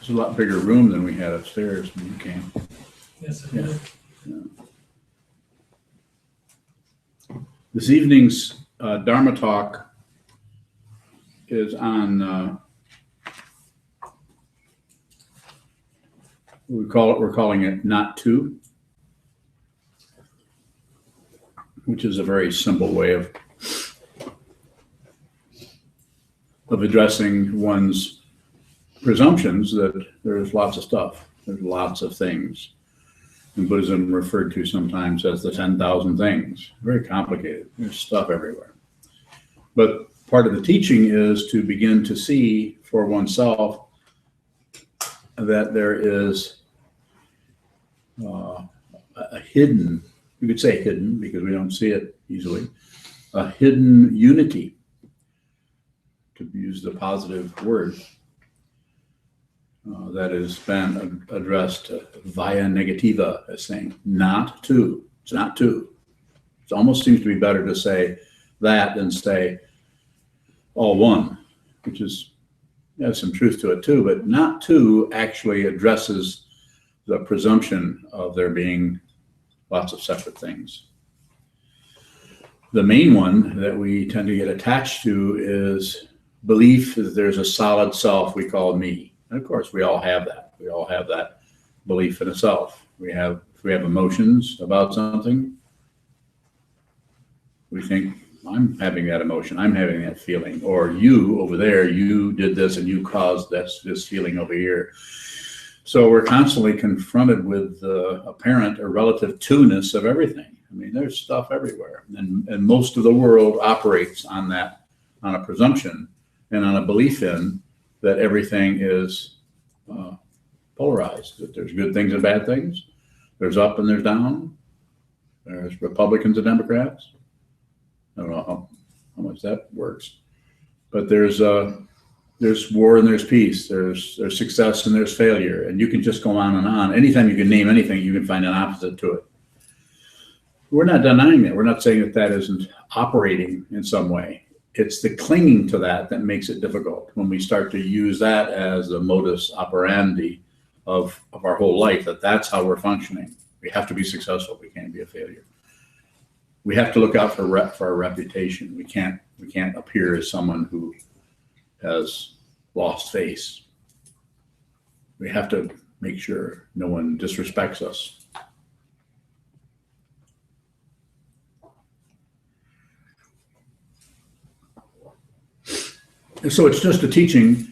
It's a lot bigger room than we had upstairs when you came. Yes, it Yeah. is. This evening's Dharma talk is on, we're calling it Not To, which is a very simple way of addressing one's presumptions that there's lots of stuff, there's lots of things. In Buddhism, referred to sometimes as the 10,000 things. Very complicated. There's stuff everywhere. But part of the teaching is to begin to see for oneself that there is a hidden, you could say hidden because we don't see it easily, a hidden unity, to use the positive word, that has been addressed via negativa as saying not to. It's not to. It almost seems to be better to say that than say all one, which is has some truth to it too, but not to actually addresses the presumption of there being lots of separate things. The main one that we tend to get attached to is belief that there's a solid self we call me. And of course, we all have that. We all have that belief in a self. If we have emotions about something, we think, I'm having that emotion, I'm having that feeling, or you over there, you did this and you caused this feeling over here. So we're constantly confronted with the apparent or relative two-ness of everything. I mean, there's stuff everywhere. And most of the world operates on that, on a presumption and on a belief in that everything is polarized, that there's good things and bad things, there's up and there's down, there's Republicans and Democrats. I don't know how much that works, but there's war and there's peace, there's success and there's failure, and you can just go on and on. Anytime you can name anything, you can find an opposite to it. We're not denying that. We're not saying that that isn't operating in some way. It's the clinging to that makes it difficult when we start to use that as the modus operandi of our whole life, that's how we're functioning. We have to be successful. We can't be a failure. We have to look out for our reputation. We can't appear as someone who has lost face. We have to make sure no one disrespects us. And so it's just a teaching,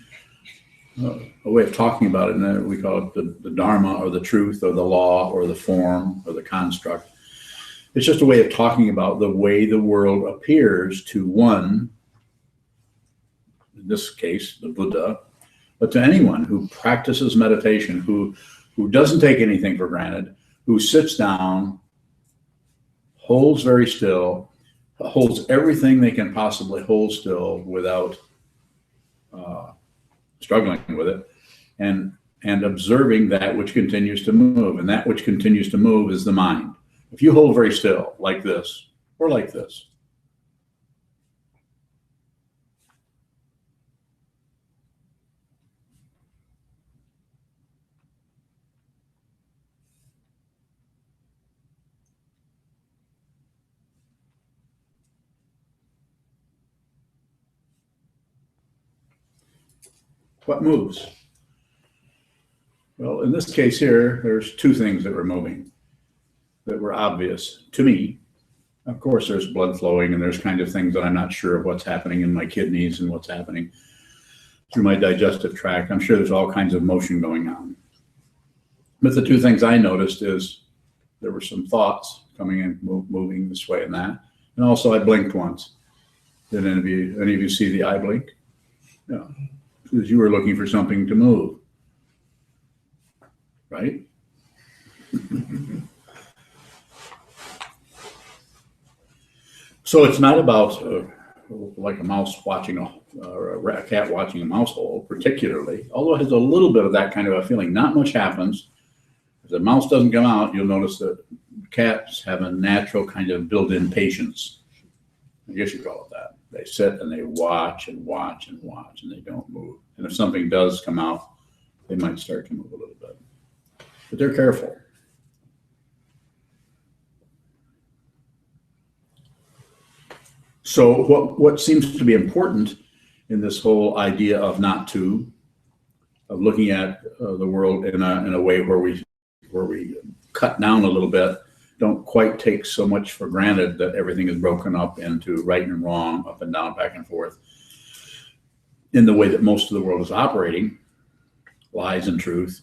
a way of talking about it, and we call it the Dharma or the truth or the law or the form or the construct. It's just a way of talking about the way the world appears to one, in this case, the Buddha, but to anyone who practices meditation, who doesn't take anything for granted, who sits down, holds very still, holds everything they can possibly hold still without struggling with it, and observing that which continues to move. And that which continues to move is the mind. If you hold very still, like this, or like this, what moves? Well, in this case here, there's two things that were moving that were obvious to me. Of course, there's blood flowing and there's kind of things that I'm not sure of what's happening in my kidneys and what's happening through my digestive tract. I'm sure there's all kinds of motion going on. But the two things I noticed is there were some thoughts coming in, moving this way and that. And also I blinked once. Did any of you see the eye blink? Yeah. Because you were looking for something to move, right? So it's not about like a mouse watching or a cat watching a mouse hole, particularly, although it has a little bit of that kind of a feeling. Not much happens. If the mouse doesn't come out, you'll notice that cats have a natural kind of built-in patience. I guess you call it that. They sit and they watch and watch and watch and they don't move. And if something does come out, they might start to move a little bit. But they're careful. So what seems to be important in this whole idea of of looking at the world in a way where we cut down a little bit, don't quite take so much for granted that everything is broken up into right and wrong, up and down, back and forth, in the way that most of the world is operating, lies and truth.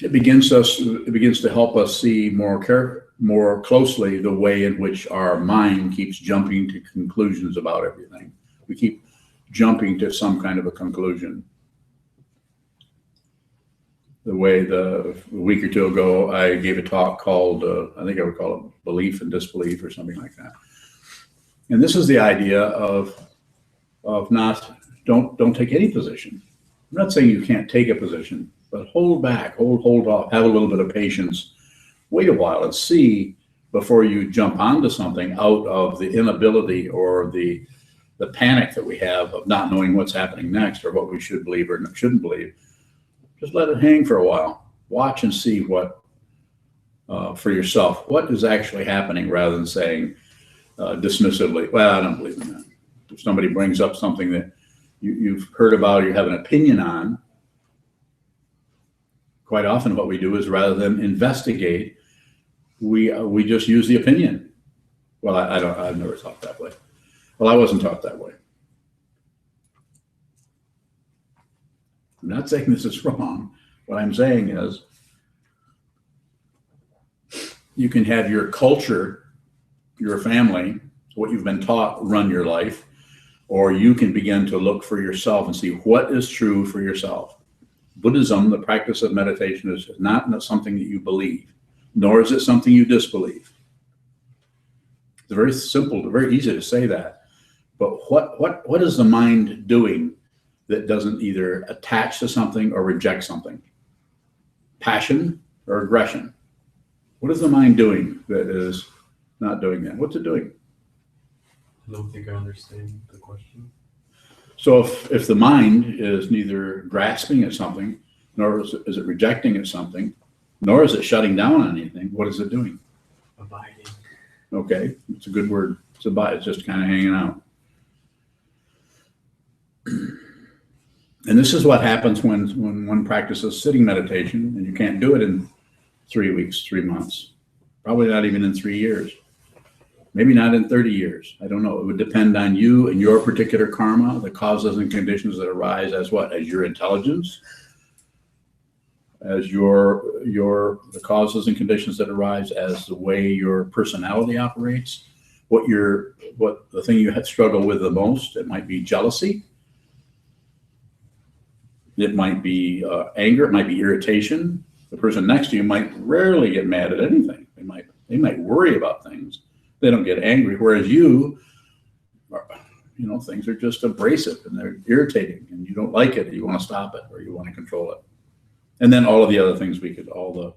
It begins to help us see more closely the way in which our mind keeps jumping to conclusions about everything. We keep jumping to some kind of a conclusion. The way a week or two ago, I gave a talk called, I think I would call it Belief and Disbelief or something like that. And this is the idea of don't take any position. I'm not saying you can't take a position, but hold back, hold off, have a little bit of patience, wait a while and see before you jump onto something out of the inability or the panic that we have of not knowing what's happening next or what we should believe or shouldn't believe. Just let it hang for a while. Watch and see what, for yourself, what is actually happening rather than saying dismissively, well, I don't believe in that. If somebody brings up something that you've heard about or you have an opinion on, quite often what we do is rather than investigate, we just use the opinion. Well, I've never thought that way. Well, I wasn't taught that way. I'm not saying this is wrong. What I'm saying is you can have your culture, your family, what you've been taught run your life, or you can begin to look for yourself and see what is true for yourself. Buddhism, the practice of meditation, is not something that you believe, nor is it something you disbelieve. It's very simple, very easy to say that. But what is the mind doing that doesn't either attach to something or reject something? Passion or aggression? What is the mind doing that is not doing that? What's it doing? I don't think I understand the question. So if the mind is neither grasping at something, nor is it rejecting at something, nor is it shutting down on anything, what is it doing? Abiding. Okay, it's a good word. It's abide. It's just kind of hanging out. And this is what happens when one practices sitting meditation, and you can't do it in 3 weeks, 3 months, probably not even in 3 years, maybe not in 30 years. I don't know. It would depend on you and your particular karma, the causes and conditions that arise as what? As your intelligence, as the causes and conditions that arise as the way your personality operates, what the thing you struggle with the most. It might be jealousy. It might be anger. It might be irritation. The person next to you might rarely get mad at anything. They might worry about things. They don't get angry. Whereas you, things are just abrasive and they're irritating, and you don't like it, or you want to stop it, or you want to control it. And then all of the other things all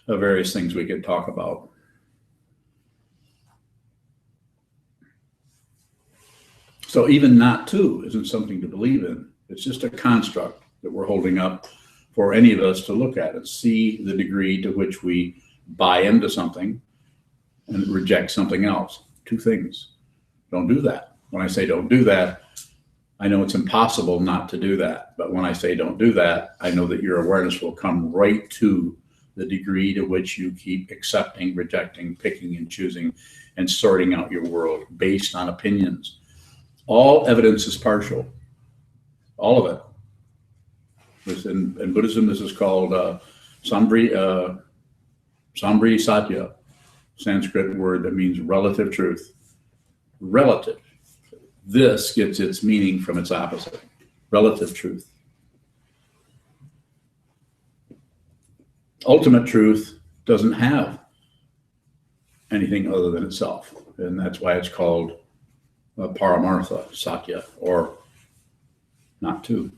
the various things we could talk about. So even not to isn't something to believe in. It's just a construct that we're holding up for any of us to look at and see the degree to which we buy into something and reject something else. 2 things. Don't do that. When I say don't do that, I know it's impossible not to do that. But when I say don't do that, I know that your awareness will come right to the degree to which you keep accepting, rejecting, picking and choosing and sorting out your world based on opinions. All evidence is partial. All of it. In Buddhism, this is called Sambri Satya, Sanskrit word that means relative truth. Relative. This gets its meaning from its opposite. Relative truth. Ultimate truth doesn't have anything other than itself. And that's why it's called Paramartha Satya, or not to.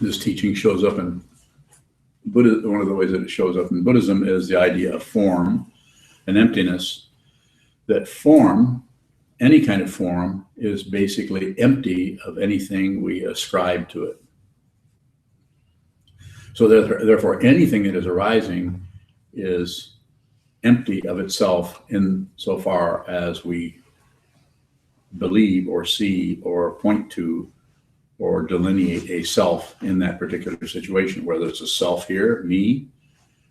This teaching shows up in Buddhism. One of the ways that it shows up in Buddhism is the idea of form and emptiness. that form, any kind of form, is basically empty of anything we ascribe to it. So therefore, anything that is arising is empty of itself in so far as we believe or see or point to or delineate a self in that particular situation, whether it's a self here, me,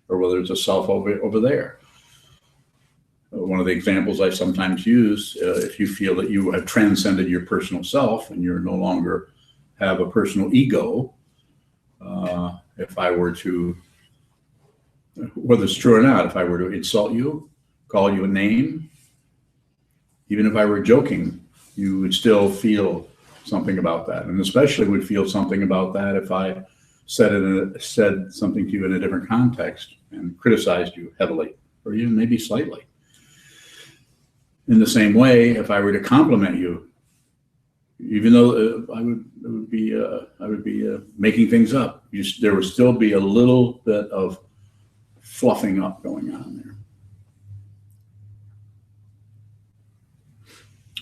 or whether it's a self over there. One of the examples I sometimes use, if you feel that you have transcended your personal self and you're no longer have a personal ego, if I were to, whether it's true or not, if I were to insult you, call you a name, even if I were joking, you would still feel something about that. And especially would feel something about that if I said something to you in a different context and criticized you heavily, or even maybe slightly. In the same way, if I were to compliment you, even though I would be making things up, there would still be a little bit of fluffing up going on there.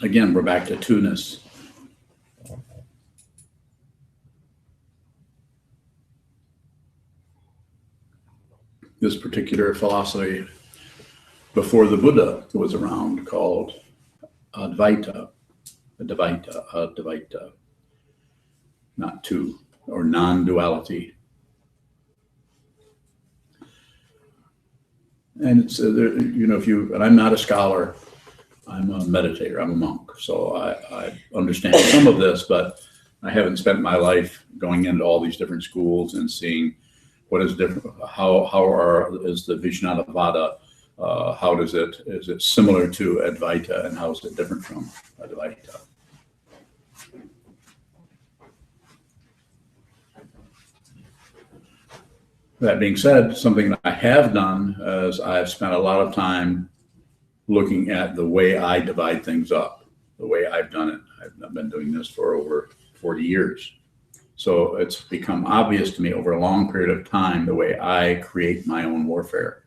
Again, we're back to two-ness. This particular philosophy before the Buddha was around called Advaita, not two, or non-duality. And it's, and I'm not a scholar, I'm a meditator, I'm a monk. So I understand some of this, but I haven't spent my life going into all these different schools and seeing what is different, is the Vijnanavada, is it similar to Advaita, and how is it different from Advaita? That being said, something that I have done is I've spent a lot of time looking at the way I divide things up, the way I've done it. I've been doing this for over 40 years. So it's become obvious to me over a long period of time the way I create my own warfare,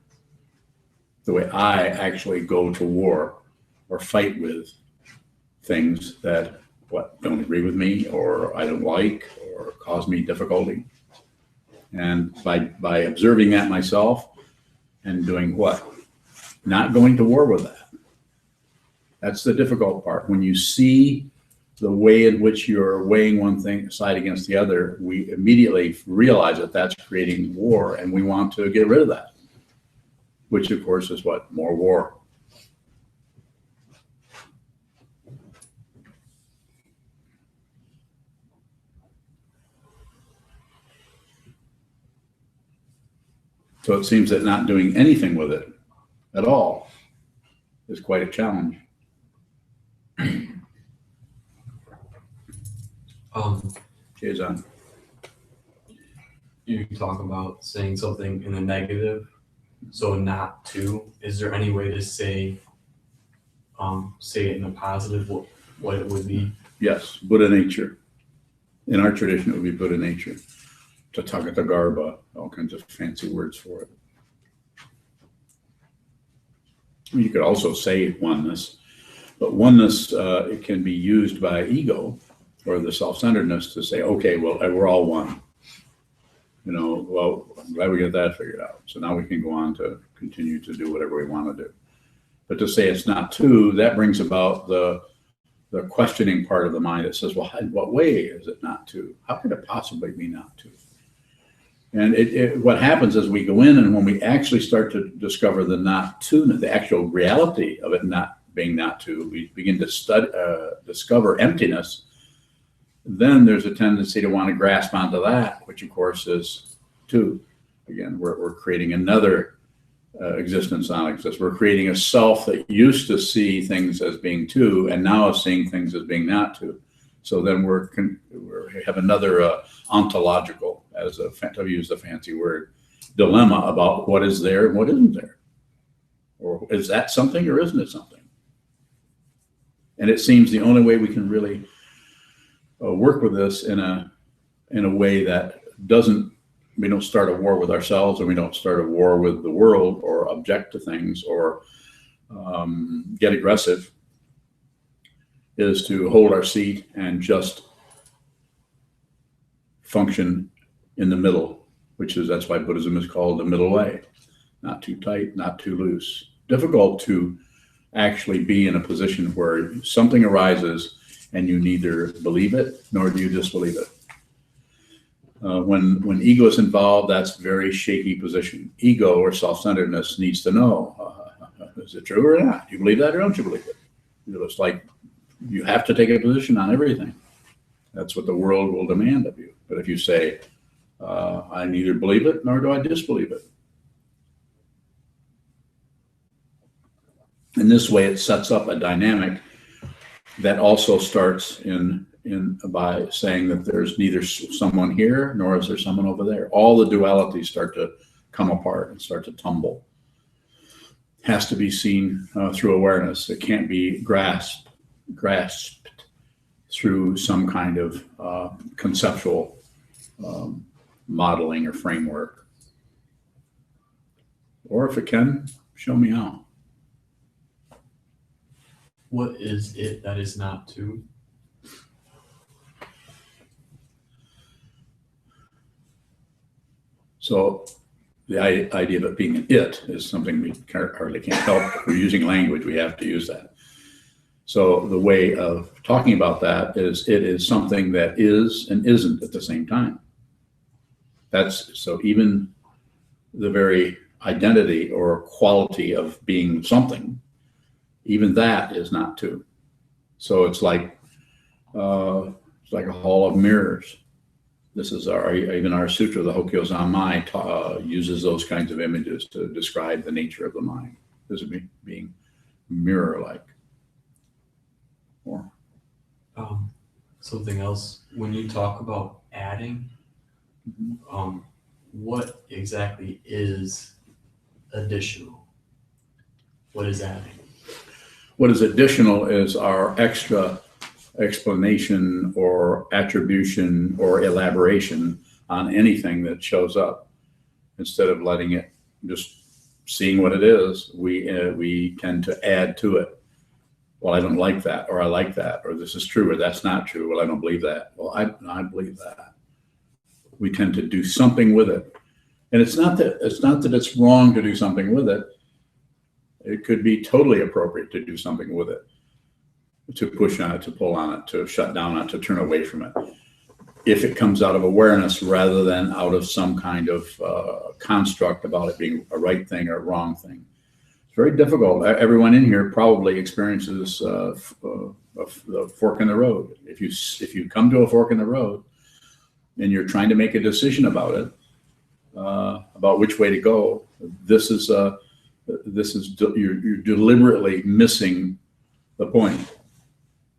the way I actually go to war or fight with things that don't agree with me, or I don't like, or cause me difficulty. And by observing that myself and doing what? Not going to war with that. That's the difficult part. When you see the way in which you're weighing one thing side against the other, we immediately realize that that's creating war, and we want to get rid of that, which of course is what? More war. So it seems that not doing anything with it at all is quite a challenge. Jason, You talk about saying something in the negative, so not to. Is there any way to say it in a positive, what it would be? yes, Buddha nature. In our tradition, it would be Buddha nature. Tathagata Garbha, all kinds of fancy words for it. You could also say oneness, but oneness, it can be used by ego or the self-centeredness to say, okay, well, we're all one. Well, I'm glad we get that figured out. So now we can go on to continue to do whatever we want to do. But to say it's not two, that brings about the questioning part of the mind that says, well, in what way is it not two? How could it possibly be not two? And what happens is we go in, and when we actually start to discover the not two, the actual reality of it not being not two, we begin to discover emptiness. Then there's a tendency to want to grasp onto that, which of course is two. Again, we're creating another existence on existence. We're creating a self that used to see things as being two, and now is seeing things as being not two. So then we have another ontological, to use the fancy word, dilemma about what is there and what isn't there. Or is that something or isn't it something? And it seems the only way we can really work with this in a way that we don't start a war with ourselves, and we don't start a war with the world or object to things or get aggressive is to hold our seat and just function in the middle, that's why Buddhism is called the middle way. Not too tight, not too loose. Difficult to actually be in a position where something arises and you neither believe it nor do you disbelieve it. When ego is involved, that's a very shaky position. Ego or self-centeredness needs to know, is it true or not? Do you believe that or don't you believe it? It's like you have to take a position on everything. That's what the world will demand of you. But if you say, I neither believe it nor do I disbelieve it. In this way, it sets up a dynamic that also starts by saying that there's neither someone here nor is there someone over there. All the dualities start to come apart and start to tumble. Has to be seen through awareness. It can't be grasped through some kind of conceptual modeling or framework. Or if it can, show me how. What is it that is not two? So the idea of it being an it is something we hardly can't help. If we're using language, we have to use that. So the way of talking about that is it is something that is and isn't at the same time. So even the very identity or quality of being something, even that is not two. So it's like a hall of mirrors. This is even our sutra, the Hokkyo-Zanmai, uses those kinds of images to describe the nature of the mind. This is being mirror-like. Or something else. When you talk about adding, what exactly is additional? What is adding? What is additional is our extra explanation or attribution or elaboration on anything that shows up. Instead of letting it just seeing what it is, we tend to add to it. Well, I don't like that, or I like that, or this is true, or that's not true. Well, I don't believe that. Well, I believe that. We tend to do something with it. And it's not that it's wrong to do something with it. It could be totally appropriate to do something with it, to push on it, to pull on it, to shut down on it, to turn away from it. If it comes out of awareness rather than out of some kind of construct about it being a right thing or a wrong thing. It's very difficult. Everyone in here probably experiences the fork in the road. If you come to a fork in the road and you're trying to make a decision about it, about which way to go, you're deliberately missing the point.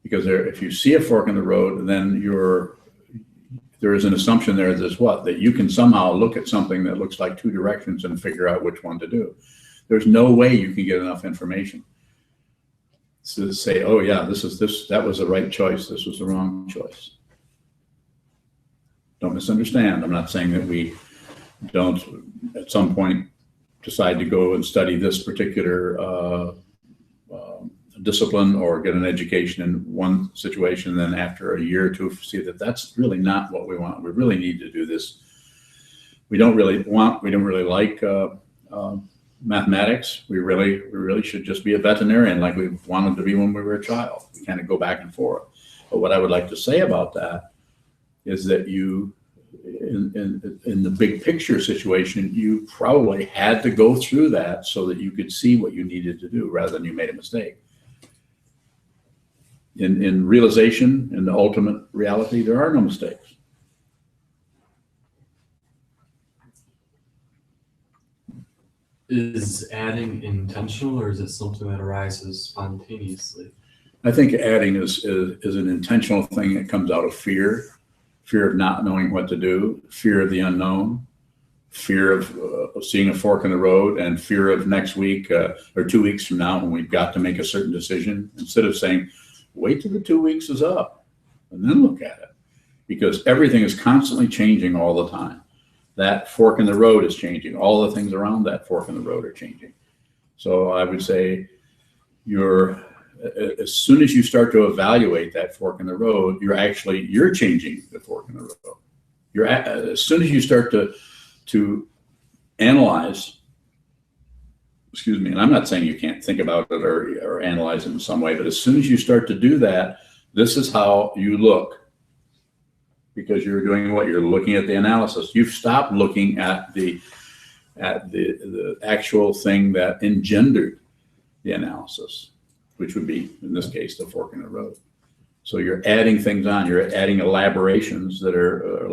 Because if you see a fork in the road, then there is an assumption there that you can somehow look at something that looks like two directions and figure out which one to do. There's no way you can get enough information to say, oh yeah, that was the right choice, this was the wrong choice. Don't misunderstand. I'm not saying that we don't at some point decide to go and study this particular discipline or get an education in one situation, and then after a year or two see that that's really not what we want. We really need to do this. We don't really like mathematics. We really should just be a veterinarian like we wanted to be when we were a child. We kind of go back and forth. But what I would like to say about that is that you, in the big picture situation, you probably had to go through that so that you could see what you needed to do rather than you made a mistake. In realization, in the ultimate reality, there are no mistakes. Is adding intentional, or is it something that arises spontaneously? I think adding is an intentional thing that comes out of fear of not knowing what to do, fear of the unknown, fear of seeing a fork in the road, and fear of next week or 2 weeks from now when we've got to make a certain decision. Instead of saying, wait till the 2 weeks is up and then look at it, because everything is constantly changing all the time. That fork in the road is changing. All the things around that fork in the road are changing. So I would say you're, as soon as you start to evaluate that fork in the road, you're changing the fork in the road. As soon as you start to analyze, excuse me, and I'm not saying you can't think about it or analyze it in some way, but as soon as you start to do that, this is how you look, because you're doing what? You're looking at the analysis. You've stopped looking at the actual thing that engendered the analysis, which would be, in this case, the fork in the road. So you're adding things on. You're adding elaborations that are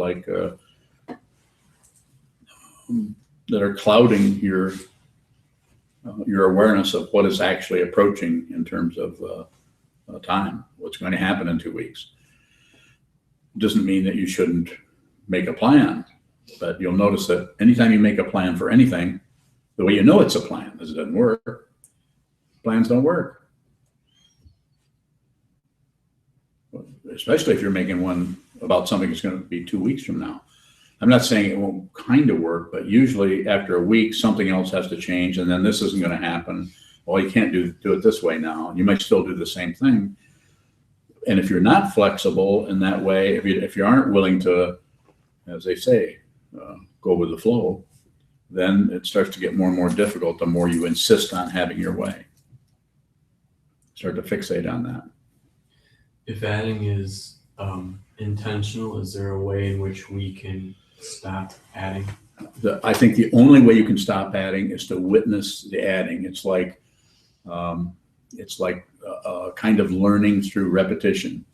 that are clouding your awareness of what is actually approaching in terms of time, what's going to happen in 2 weeks. Doesn't mean that you shouldn't make a plan, but you'll notice that anytime you make a plan for anything, the way you know it's a plan is it doesn't work. Plans don't work. Especially if you're making one about something that's going to be 2 weeks from now. I'm not saying it won't kind of work, but usually after a week, something else has to change, and then this isn't going to happen. Well, you can't do it this way now. You might still do the same thing. And if you're not flexible in that way, if you aren't willing to, as they say, go with the flow, then it starts to get more and more difficult the more you insist on having your way. Start to fixate on that. If adding is intentional, is there a way in which we can stop adding? I think the only way you can stop adding is to witness the adding. It's like kind of learning through repetition.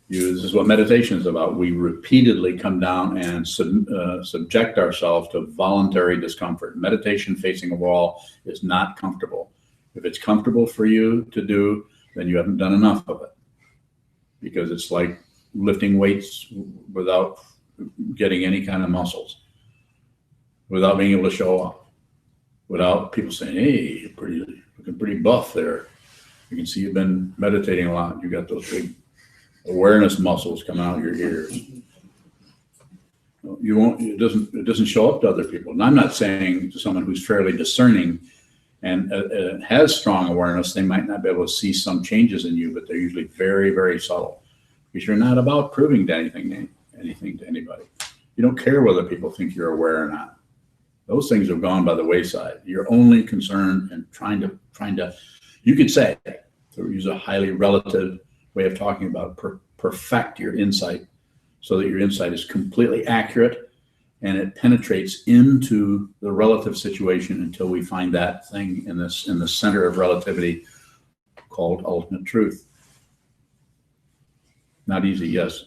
This is what meditation is about. We repeatedly come down and subject ourselves to voluntary discomfort. Meditation facing a wall is not comfortable. If it's comfortable for you to do, then you haven't done enough of it, because it's like lifting weights without getting any kind of muscles, without being able to show off, without people saying, "Hey, you're looking pretty buff there. You can see you've been meditating a lot. You got those big awareness muscles coming out of your ears." You won't. It doesn't show up to other people. And I'm not saying to someone who's fairly discerning and has strong awareness, they might not be able to see some changes in you, but they're usually very, very subtle, because you're not about proving to anything to anybody. You don't care whether people think you're aware or not. Those things have gone by the wayside. You're only concerned and trying to, you could say, to use a highly relative way of talking about, perfect your insight so that your insight is completely accurate and it penetrates into the relative situation until we find that thing in the center of relativity called ultimate truth. Not easy, yes.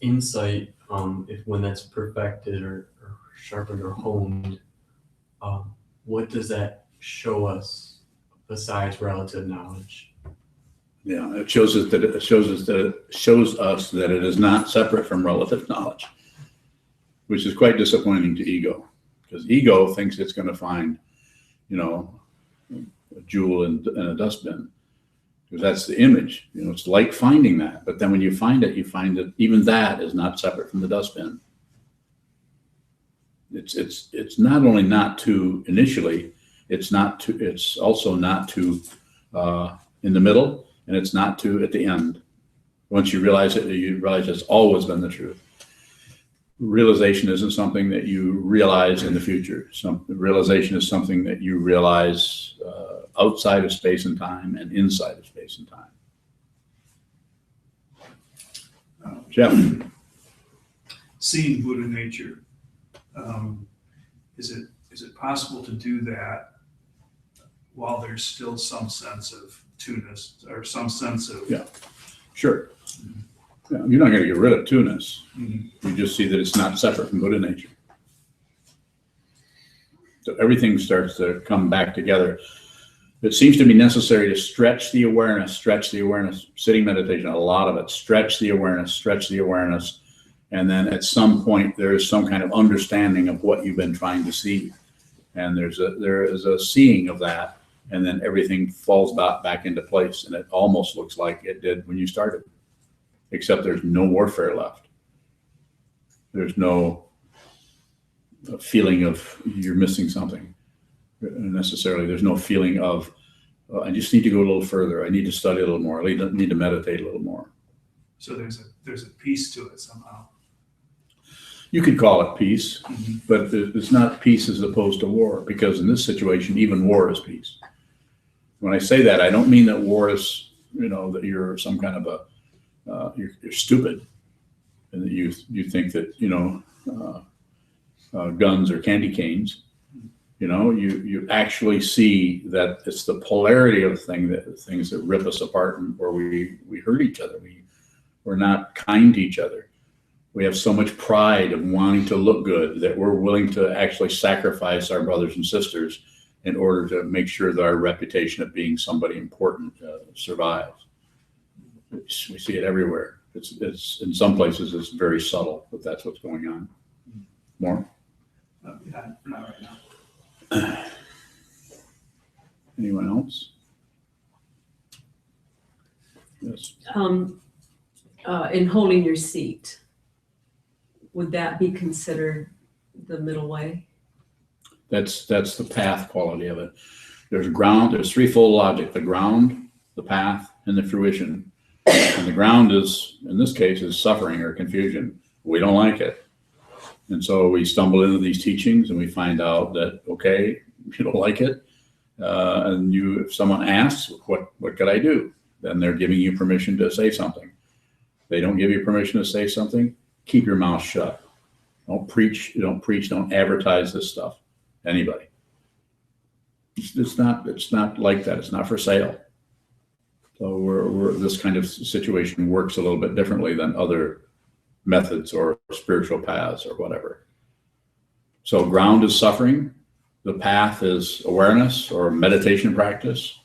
Insight, if when that's perfected or sharpened or honed, what does that show us besides relative knowledge? Yeah, it shows us that it is not separate from relative knowledge, which is quite disappointing to ego, because ego thinks it's going to find, a jewel in a dustbin, because that's the image. It's like finding that, but then when you find it, you find that even that is not separate from the dustbin. It's not only not to initially, it's also not to in the middle, and it's not to at the end. Once you realize it, you realize it's always been the truth. Realization isn't something that you realize in the future. Realization is something that you realize outside of space and time and inside of space and time. Jeff? Seeing Buddha nature, is it possible to do that while there's still some sense of two-ness or some sense of... Yeah, sure. Yeah, you're not going to get rid of two-ness. Mm-hmm. You just see that it's not separate from Buddha nature. So everything starts to come back together. It seems to be necessary to stretch the awareness, sitting meditation, a lot of it, stretch the awareness, and then at some point there is some kind of understanding of what you've been trying to see. And there is a seeing of that, and then everything falls back into place, and it almost looks like it did when you started, except there's no warfare left. There's no feeling of you're missing something necessarily. There's no feeling of I just need to go a little further. I need to study a little more. I need to meditate a little more. So there's a piece to it somehow. You could call it peace, Mhm. but it's not peace as opposed to war, because in this situation, even war is peace. When I say that, I don't mean that war is, that you're some kind of you're stupid, and that you think that, guns are candy canes. You actually see that it's the polarity of things that rip us apart and where we hurt each other. We're not kind to each other. We have so much pride of wanting to look good that we're willing to actually sacrifice our brothers and sisters in order to make sure that our reputation of being somebody important survives. We see it everywhere. It's in some places it's very subtle, but that's what's going on. More? Not right now. Anyone else? Yes. In holding your seat, would that be considered the middle way? That's the path quality of it. There's threefold logic: the ground, the path, and the fruition. And the ground is, in this case, is suffering or confusion. We don't like it. And so we stumble into these teachings and we find out that, okay, you don't like it. And if someone asks, what could I do? Then they're giving you permission to say something. They don't give you permission to say something, keep your mouth shut. Don't preach, don't advertise this stuff to anybody. It's not like that. It's not for sale. So this kind of situation works a little bit differently than other methods or spiritual paths or whatever. So ground is suffering. The path is awareness or meditation practice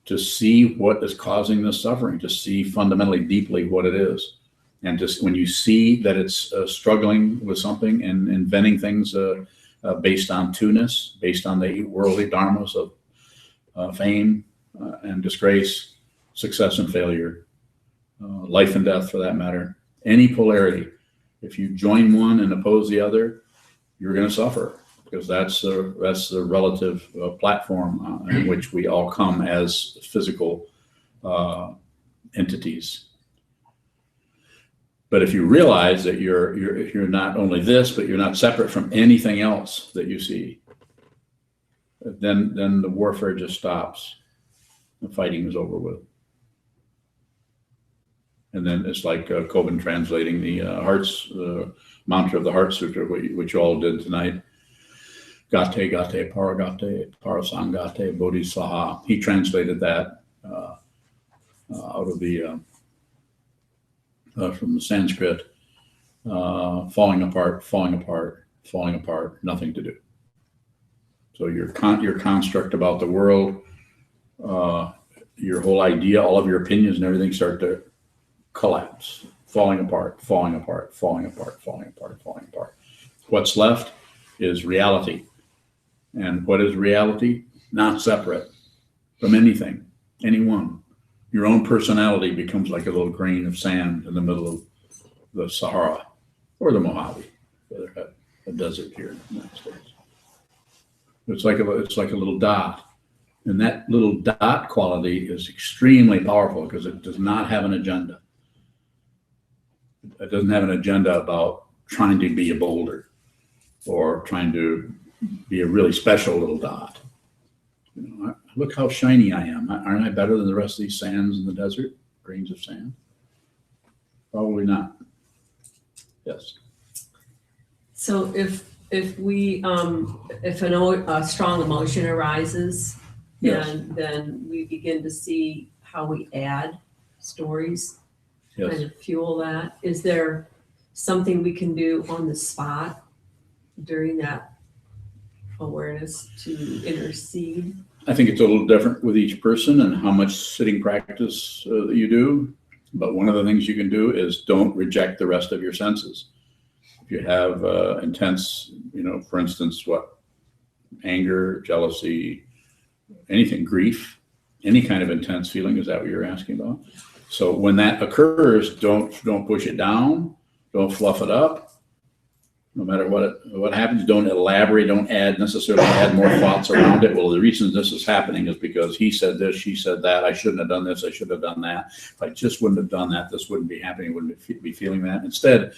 to see what is causing this suffering, to see fundamentally deeply what it is. And just when you see that it's struggling with something and inventing things based on two-ness, based on the worldly dharmas of fame and disgrace, success and failure, life and death for that matter, any polarity, if you join one and oppose the other, you're going to suffer, because that's the relative platform in which we all come as physical entities. But if you realize that you're not only this, but you're not separate from anything else that you see, then the warfare just stops. The fighting is over with. And then it's like Coben translating the mantra of the Heart Sutra, which you all did tonight. Gate, gate, paragate, parasangate, bodhisattva. He translated that out of the from the Sanskrit, falling apart, falling apart, falling apart, nothing to do. So your construct about the world, your whole idea, all of your opinions and everything start to collapse, falling apart, falling apart, falling apart, falling apart, falling apart. What's left is reality. And what is reality? Not separate from anything, anyone. Your own personality becomes like a little grain of sand in the middle of the Sahara or the Mojave, a desert here in the United States. It's like a little dot. And that little dot quality is extremely powerful because it does not have an agenda. It doesn't have an agenda about trying to be a boulder or trying to be a really special little dot. Look how shiny I am. Aren't I better than the rest of these sands in the desert? Grains of sand? Probably not. Yes. So if a strong emotion arises, Yes. and then we begin to see how we add stories, Yes. kind of fuel that. Is there something we can do on the spot during that awareness to intercede? I think it's a little different with each person and how much sitting practice you do. But one of the things you can do is don't reject the rest of your senses. If you have intense, for instance, anger, jealousy, anything, grief, any kind of intense feeling, is that what you're asking about? So when that occurs, don't push it down, don't fluff it up. No matter what happens, don't elaborate, don't necessarily add more thoughts around it. Well, the reason this is happening is because he said this, she said that, I shouldn't have done this, I should have done that. If I just wouldn't have done that, this wouldn't be happening, wouldn't be feeling that. Instead,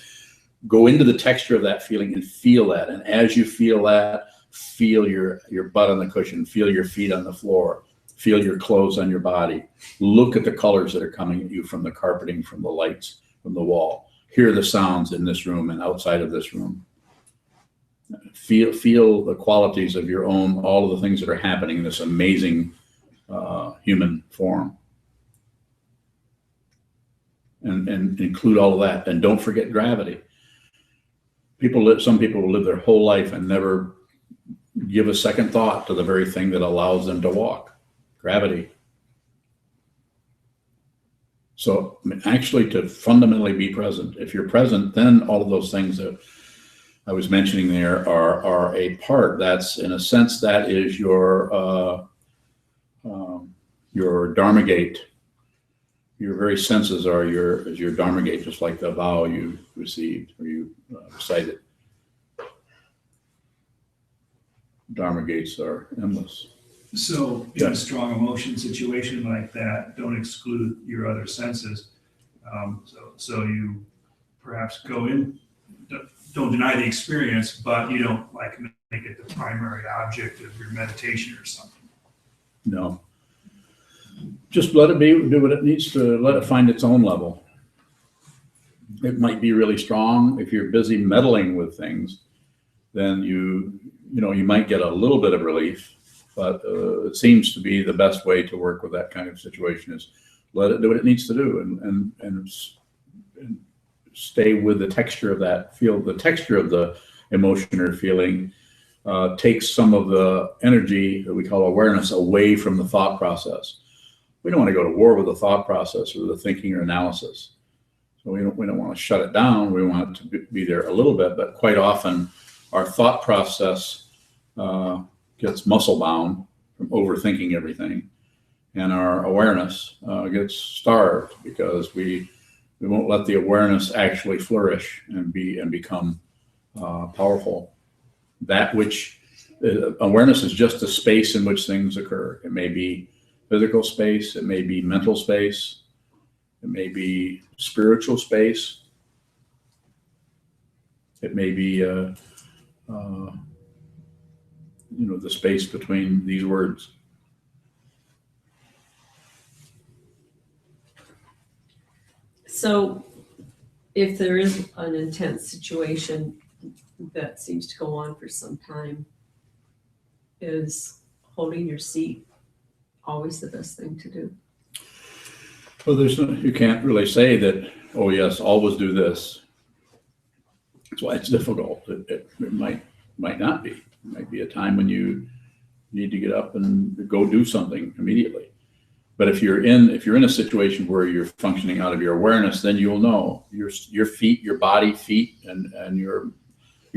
go into the texture of that feeling and feel that. And as you feel that, feel your butt on the cushion, feel your feet on the floor, feel your clothes on your body. Look at the colors that are coming at you from the carpeting, from the lights, from the wall. Hear the sounds in this room and outside of this room. Feel the qualities of your own, all of the things that are happening in this amazing human form. And include all of that. And don't forget gravity. Some people will live their whole life and never give a second thought to the very thing that allows them to walk. Gravity. So actually, to fundamentally be present. If you're present, then all of those things that I was mentioning there are a part. That's, in a sense, that is your Dharma gate. Your very senses are your Dharma gate, just like the vow you received or you recited. Dharma gates are endless. So in Yeah. a strong emotion situation like that, don't exclude your other senses. So you perhaps go in, don't deny the experience, but you don't like make it the primary object of your meditation or something. No. Just let it be, do what it needs to, let it find its own level. It might be really strong. If you're busy meddling with things, then you might get a little bit of relief, but it seems to be the best way to work with that kind of situation is let it do what it needs to do and stay with the texture of that, feel the texture of the emotion or feeling, takes some of the energy that we call awareness away from the thought process. We don't want to go to war with the thought process or the thinking or analysis. So we don't want to shut it down. We want it to be there a little bit, but quite often our thought process gets muscle bound from overthinking everything, and our awareness gets starved because we won't let the awareness actually flourish and become powerful. That which awareness is just the space in which things occur. It may be physical space, it may be mental space, it may be spiritual space, it may be the space between these words. So if there is an intense situation that seems to go on for some time, is holding your seat always the best thing to do? Well, you can't really say that, oh yes, always do this. That's why it's difficult. It might not be. It might be a time when you need to get up and go do something immediately. But if you're in a situation where you're functioning out of your awareness, then you'll know your feet, your body, feet, and your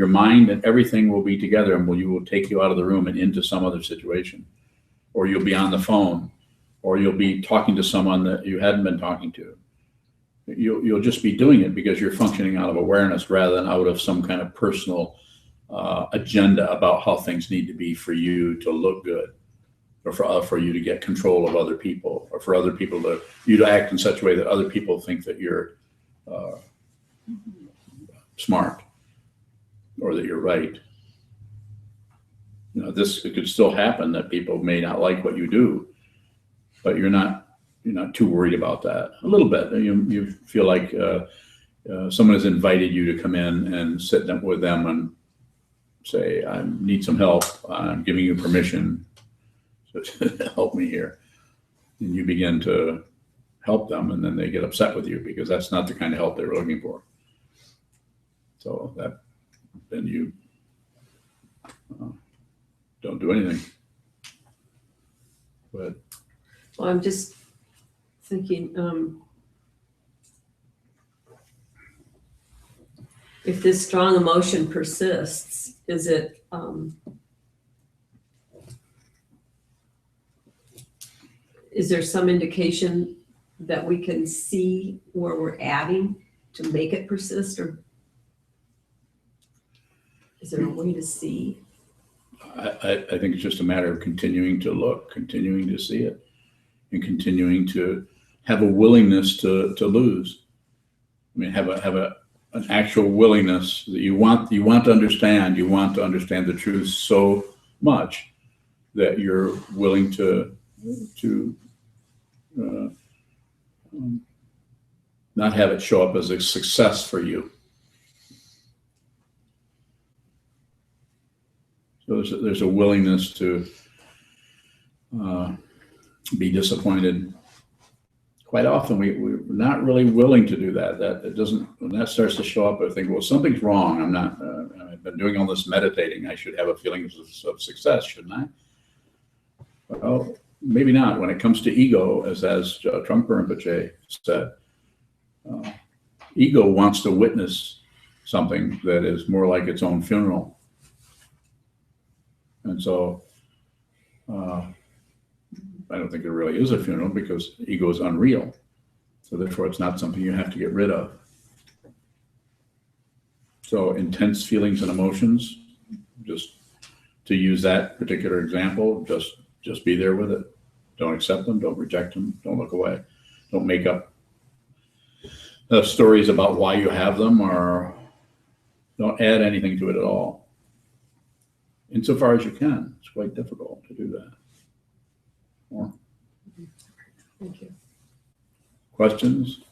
mind and everything will be together, and you will take you out of the room and into some other situation, or you'll be on the phone, or you'll be talking to someone that you hadn't been talking to. You'll just be doing it because you're functioning out of awareness rather than out of some kind of personal agenda about how things need to be for you to look good, or for you to get control of other people, or for other people to act in such a way that other people think that you're smart or that you're right. It could still happen that people may not like what you do, but you're not too worried about that. A little bit, you feel like someone has invited you to come in and sit with them and say, I need some help. I'm giving you permission to help me here. And you begin to help them, and then they get upset with you because that's not the kind of help they were looking for. So then you don't do anything. But Well, I'm just thinking, if this strong emotion persists, is there some indication that we can see where we're adding to make it persist? Or Is there a way to see? I think it's just a matter of continuing to look, continuing to see it, and continuing to have a willingness to lose. I mean, have an actual willingness that you want to understand. You want to understand the truth so much that you're willing to not have it show up as a success for you. So there's a willingness to be disappointed. Quite often we're not really willing to do that. That it doesn't. When that starts to show up, I think, well, something's wrong. I'm not. I've been doing all this meditating. I should have a feeling of success, shouldn't I? Well, maybe not. When it comes to ego, as Trungpa Rinpoche said, ego wants to witness something that is more like its own funeral. And so I don't think there really is a funeral because ego is unreal. So therefore it's not something you have to get rid of. So intense feelings and emotions, just to use that particular example, just be there with it. Don't accept them, don't reject them, don't look away. Don't make up stories about why you have them, or don't add anything to it at all. Insofar as you can. It's quite difficult to do that. More Thank you. questions?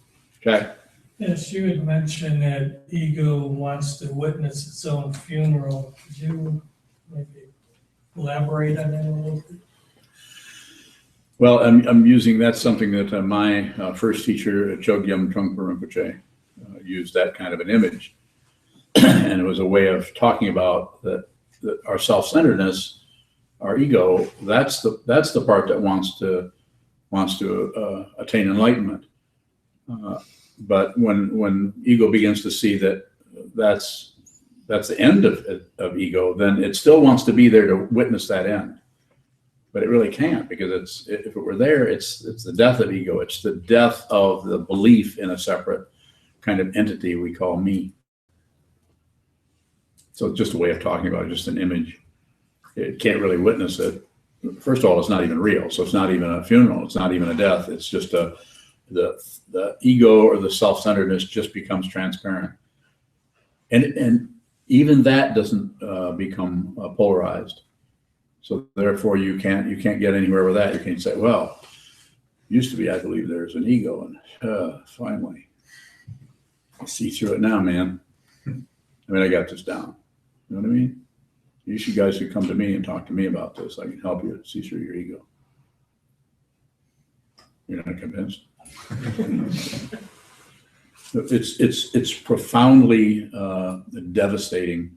Jack? Yes, you had mentioned that ego wants to witness its own funeral. Could you maybe elaborate on that a little bit? Well, I'm using, that's something that my first teacher, Chogyam Trungpa Rinpoche, used that kind of an image. And it was a way of talking about that our self-centeredness, our ego, that's the part that wants to attain enlightenment. But when ego begins to see that that's the end of ego, then it still wants to be there to witness that end. But it really can't, because if it were there, it's the death of ego. It's the death of the belief in a separate kind of entity we call me. So it's just a way of talking about it, just an image. It can't really witness it. First of all, it's not even real. So it's not even a funeral. It's not even a death. It's just the ego or the self-centeredness just becomes transparent. And even that doesn't become polarized. So therefore you can't get anywhere with that. You can't say, well, used to be, I believe there's an ego, and finally I see through it now, man. I mean, I got this down. You know what I mean? You guys should come to me and talk to me about this. I can help you see through your ego. You're not convinced? It's profoundly devastating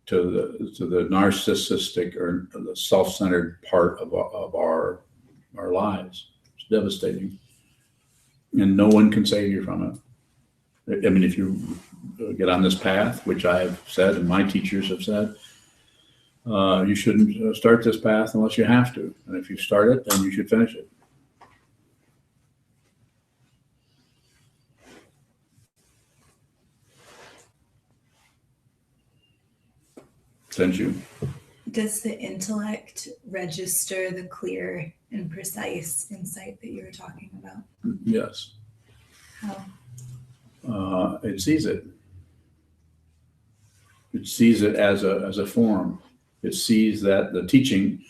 to the narcissistic or the self-centered part of our lives. It's devastating, and no one can save you from it. I mean, if you get on this path, which I've said and my teachers have said, you shouldn't start this path unless you have to. And if you start it, then you should finish it. Send you. Does the intellect register the clear and precise insight that you were talking about? Yes. How? It sees it. It sees it as a form. It sees that the teaching,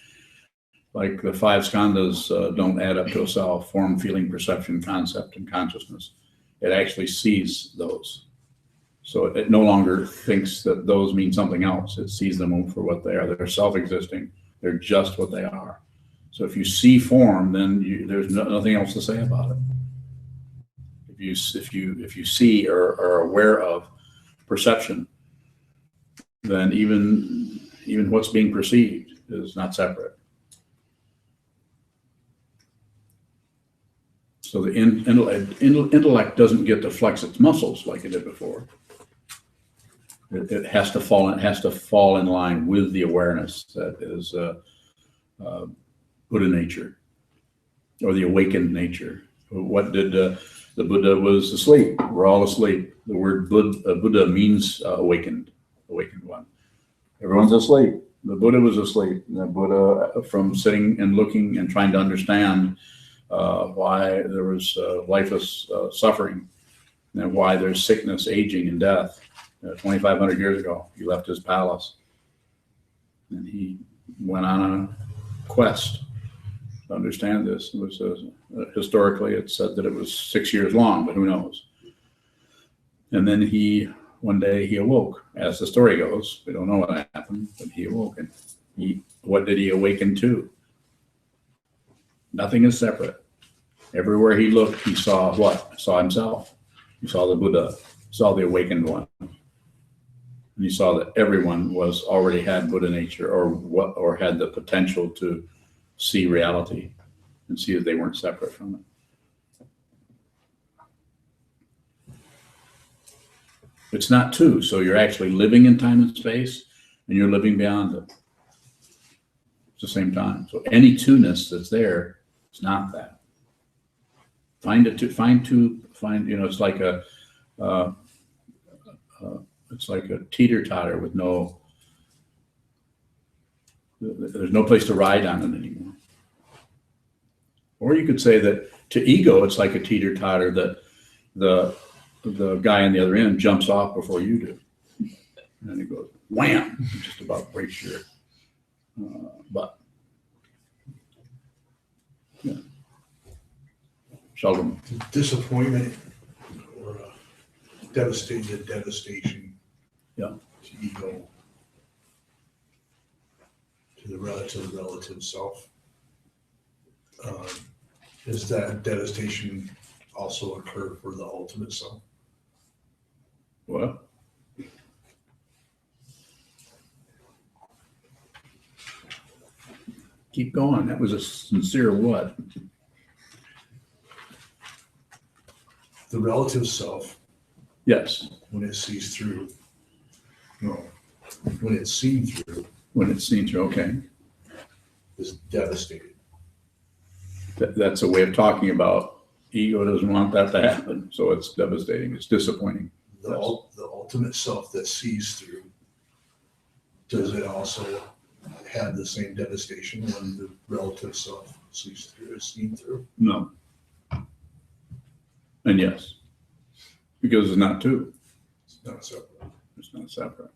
like the five skandhas, don't add up to a self: form, feeling, perception, concept, and consciousness. It actually sees those. So it no longer thinks that those mean something else. It sees them for what they are. They're self-existing. They're just what they are. So if you see form, then there's nothing else to say about it. If you see or are aware of perception, then even what's being perceived is not separate. So the intellect doesn't get to flex its muscles like it did before. It has to fall in line with the awareness that is Buddha nature, or the awakened nature. What did the Buddha was asleep? We're all asleep. The word Buddha means awakened one. Everyone's asleep. The Buddha was asleep. The Buddha, from sitting and looking and trying to understand why there was lifeless suffering and why there's sickness, aging, and death. 2,500 years ago, he left his palace and he went on a quest to understand this. It was historically, it's said that it was 6 years long, but who knows? And then one day he awoke, as the story goes. We don't know what happened, but he awoke. And what did he awaken to? Nothing is separate. Everywhere he looked, he saw what? Saw himself. He saw the Buddha, saw the awakened one. And he saw that everyone already had Buddha nature or had the potential to see reality and see that they weren't separate from it. It's not two, so you're actually living in time and space, and you're living beyond it. It's the same time. So any two-ness that's there, it's not that. Find, it's like a teeter-totter with there's no place to ride on it anymore. Or you could say that to ego, it's like a teeter-totter that the guy on the other end jumps off before you do. And then he goes, wham, just about breaks your butt. Yeah. Sheldon. Disappointment or devastation. Yeah. To ego. To the relative self. Does that devastation also occur for the ultimate self? What? Keep going. That was a sincere what? The relative self, Yes. when it sees through, no, when it's seen through, When it's seen through, okay. is devastated. That's a way of talking about ego doesn't want that to happen. So it's devastating. It's disappointing. The ultimate self that sees through, does it also have the same devastation when the relative self sees through, is seen through? No. And yes. Because it's not two. It's not separate. It's not separate.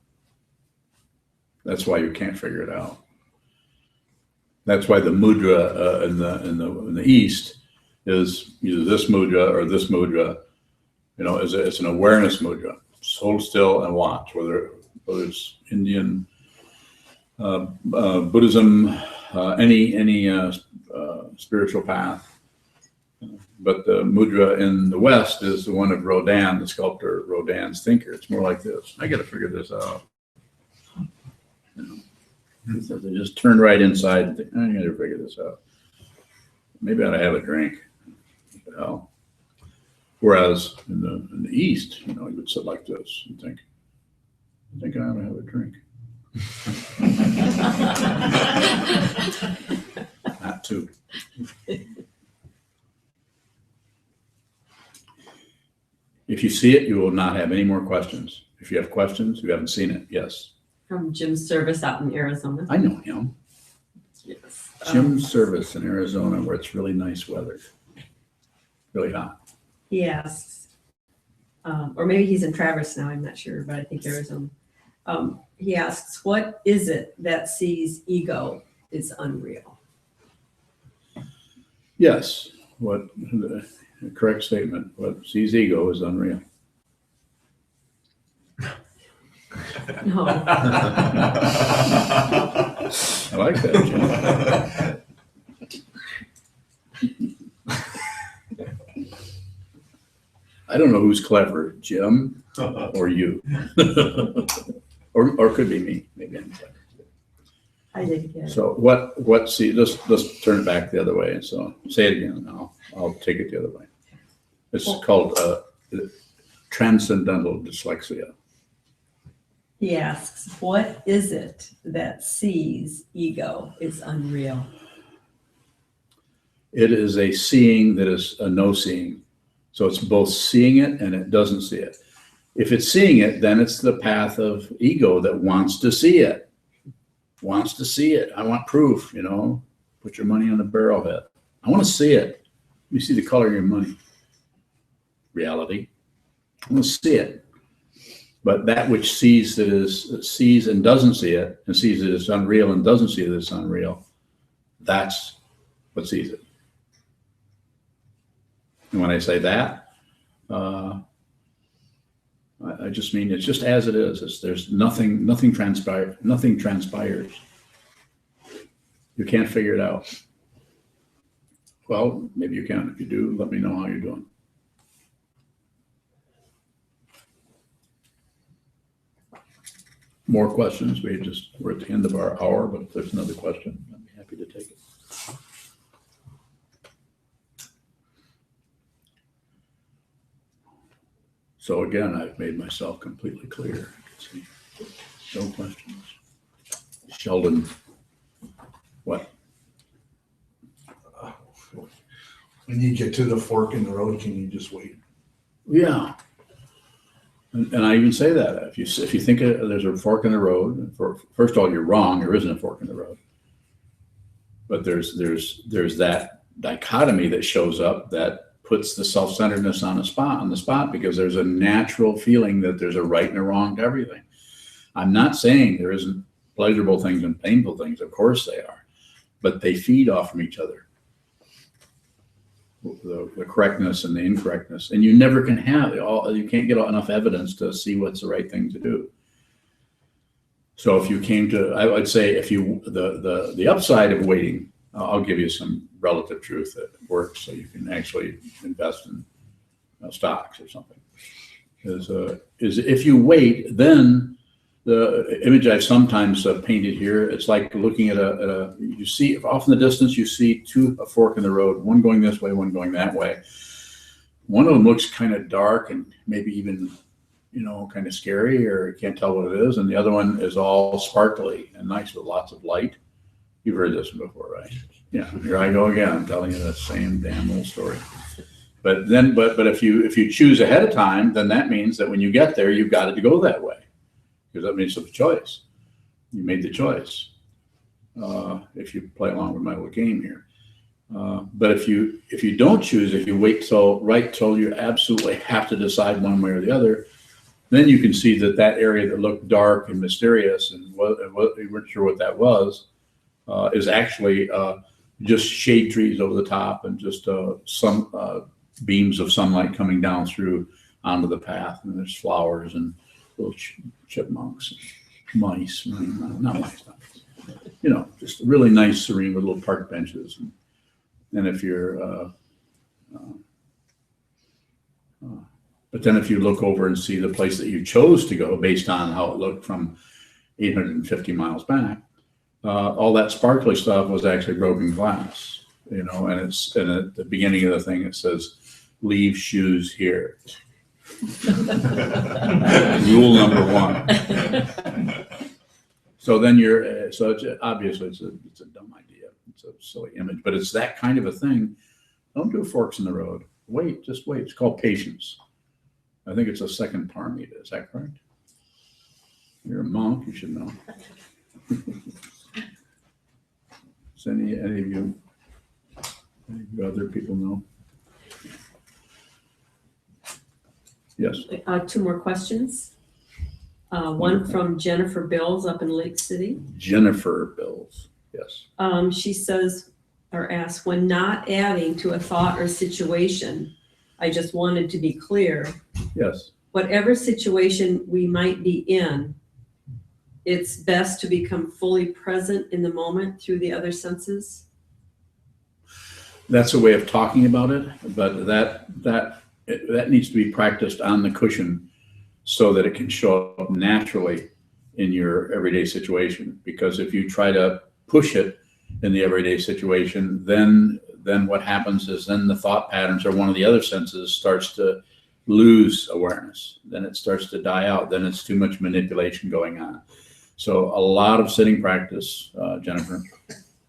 That's why you can't figure it out. That's why the mudra in the East is either this mudra or this mudra. It's an awareness mudra. Just hold still and watch. Whether it's Indian, Buddhism, any spiritual path. But the mudra in the West is the one of Rodin, the sculptor, Rodin's thinker. It's more like this. I got to figure this out. So they just turn right inside and think, I got to figure this out. Maybe I ought to have a drink. What the hell? Whereas in the East, you would sit like this and think, I think I ought to have a drink. Not two. If you see it, you will not have any more questions. If you have questions, you haven't seen it. Yes. From Jim's service out in Arizona. I know him. Yes. Jim's service in Arizona where it's really nice weather. Really hot. He asks, or maybe he's in Traverse now, I'm not sure, but I think Arizona. He asks, what is it that sees ego is unreal? Yes. What the correct statement. What sees ego is unreal. No. I like that, Jim. I don't know who's clever, Jim or you. or could be me. Maybe I'm clever. I did get it. So what see, let's turn it back the other way. So say it again and I'll take it the other way. It's called transcendental dyslexia. He asks, what is it that sees ego is unreal? It is a seeing that is a no seeing. So it's both seeing it and it doesn't see it. If it's seeing it, then it's the path of ego that wants to see it. wants to see it. I want proof, put your money on the barrelhead. I want to see it. You see the color of your money. Reality. I want to see it. But that which sees and doesn't see it, and sees that it's unreal and doesn't see that it's unreal, that's what sees it. And when I say that, I just mean it's just as it is. There's nothing transpires. You can't figure it out. Well, maybe you can. If you do, let me know how you're doing. More questions? We're at the end of our hour, but if there's another question, I'd be happy to take it. So again, I've made myself completely clear. No questions. Sheldon, what? When you get to the fork in the road, can you just wait? Yeah. And I even say that if you think there's a fork in the road, first of all, you're wrong. There isn't a fork in the road. But there's that dichotomy that shows up that puts the self-centeredness on the spot because there's a natural feeling that there's a right and a wrong to everything. I'm not saying there isn't pleasurable things and painful things. Of course they are, but they feed off from each other. The correctnness and the incorrectness, and you never can have you can't get enough evidence to see what's the right thing to do. So if you came to, I would say, the upside of waiting, I'll give you some relative truth that works, so you can actually invest in stocks or something. Is if you wait, then the image I've sometimes painted here, it's like looking at you see off in the distance, you see a fork in the road, one going this way, one going that way. One of them looks kind of dark and maybe even, kind of scary, or you can't tell what it is. And the other one is all sparkly and nice with lots of light. You've heard this before, right? Yeah, here I go again. I'm telling you the same damn old story. But if you choose ahead of time, then that means that when you get there, you've got it to go that way. Because that means it's a choice. You made the choice. If you play along with my little game here. But if you don't choose, if you wait till you absolutely have to decide one way or the other, then you can see that area that looked dark and mysterious and you weren't sure what that was, is actually just shade trees over the top and just some beams of sunlight coming down through onto the path, and there's flowers and little chipmunks, mice, not mice, just really nice, serene with little park benches. And if you're, but then if you look over and see the place that you chose to go based on how it looked from 850 miles back, all that sparkly stuff was actually broken glass, and at the beginning of the thing, it says, "Leave shoes here." Rule number 1. So then obviously it's a dumb idea. It's a silly image, but it's that kind of a thing. Don't do forks in the road. Wait, just wait. It's called patience. I think it's a second paramita. Is that correct? You're a monk. You should know. Does any of you other people know? Yes. 2 more questions. One from Jennifer Bills up in Lake City. Jennifer Bills, yes. She says or asks, when not adding to a thought or situation, I just wanted to be clear. Yes. Whatever situation we might be in, it's best to become fully present in the moment through the other senses. That's a way of talking about it, but that needs to be practiced on the cushion so that it can show up naturally in your everyday situation. Because if you try to push it in the everyday situation, then what happens is then the thought patterns or one of the other senses starts to lose awareness. Then it starts to die out. Then it's too much manipulation going on. So a lot of sitting practice, Jennifer.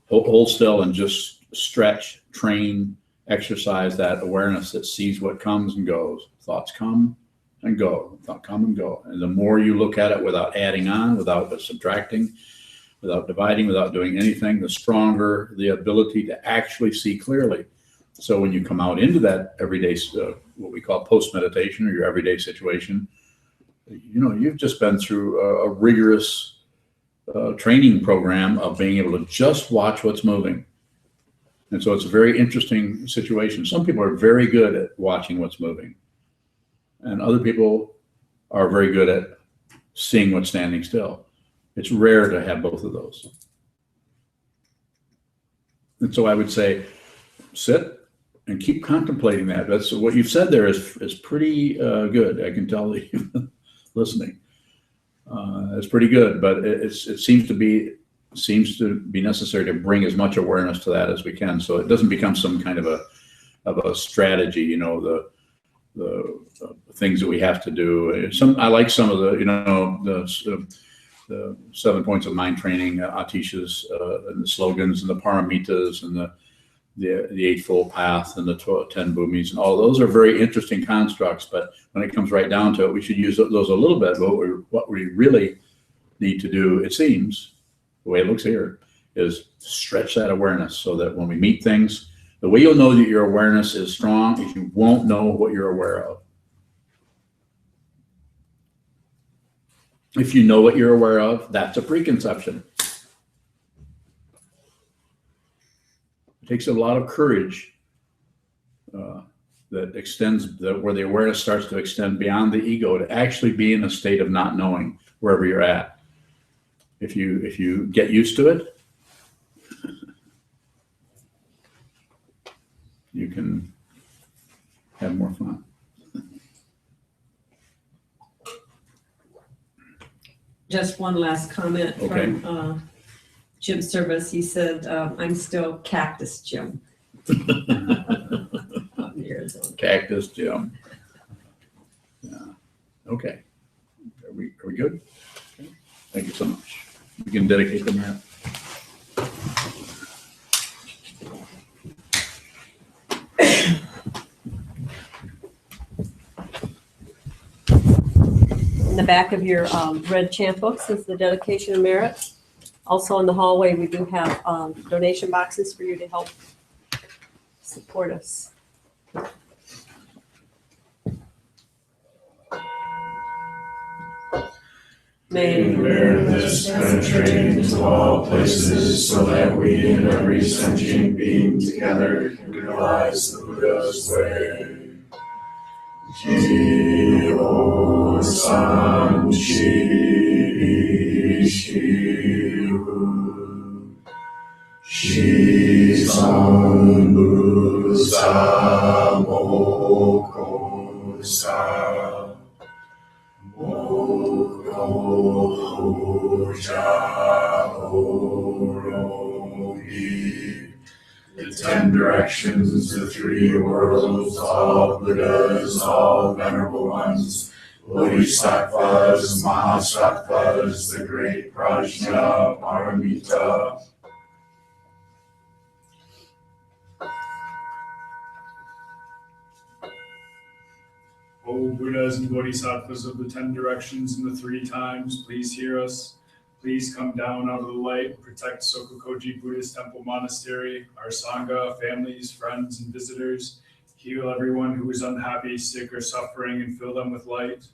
Hold still and just stretch, train, exercise that awareness that sees what comes and goes. Thoughts come and go, thoughts come and go. And the more you look at it without adding on, without subtracting, without dividing, without doing anything, the stronger the ability to actually see clearly. So when you come out into that everyday, what we call post-meditation or your everyday situation, you've just been through a rigorous training program of being able to just watch what's moving. And so it's a very interesting situation. Some people are very good at watching what's moving, and other people are very good at seeing what's standing still. It's rare to have both of those. And so I would say, sit and keep contemplating that. That's what you've said there is pretty good. I can tell that you've been listening. It's pretty good, but it seems to be necessary to bring as much awareness to that as we can, so it doesn't become some kind of a strategy. The things that we have to do. I like some of the 7 points of mind training, Atisha's, and the slogans and the paramitas and the Eightfold Path and the 10 bhumis, and all those are very interesting constructs. But when it comes right down to it, we should use those a little bit. But what we really need to do, it seems, the way it looks here, is stretch that awareness so that when we meet things, the way you'll know that your awareness is strong is you won't know what you're aware of. If you know what you're aware of, that's a preconception. It takes a lot of courage that extends, where the awareness starts to extend beyond the ego, to actually be in a state of not knowing wherever you're at. If you get used to it, you can have more fun. Just one last comment Okay. from Jim Service. He said, I'm still Cactus Jim. Out in Arizona. Cactus Jim. Yeah. Okay. Are we good? Okay. Thank you so much. You can dedicate the map. In the back of your red chant books is the dedication of merit. Also in the hallway, we do have donation boxes for you to help support us. May awareness penetrate into all places, so that we and every sentient being together can realize the Buddha's way. Ji-o san chi shi-hu, shi-san bu-sa mo-ko-sa. The 10 directions, the 3 worlds, all Buddhas, all venerable ones, Bodhisattvas, Mahasattvas, the great Prajna, Paramita. O Buddhas and Bodhisattvas of the 10 directions and the 3 times, please hear us. Please come down out of the light, protect Sokokoji Buddhist Temple Monastery, our Sangha, families, friends, and visitors. Heal everyone who is unhappy, sick, or suffering, and fill them with light.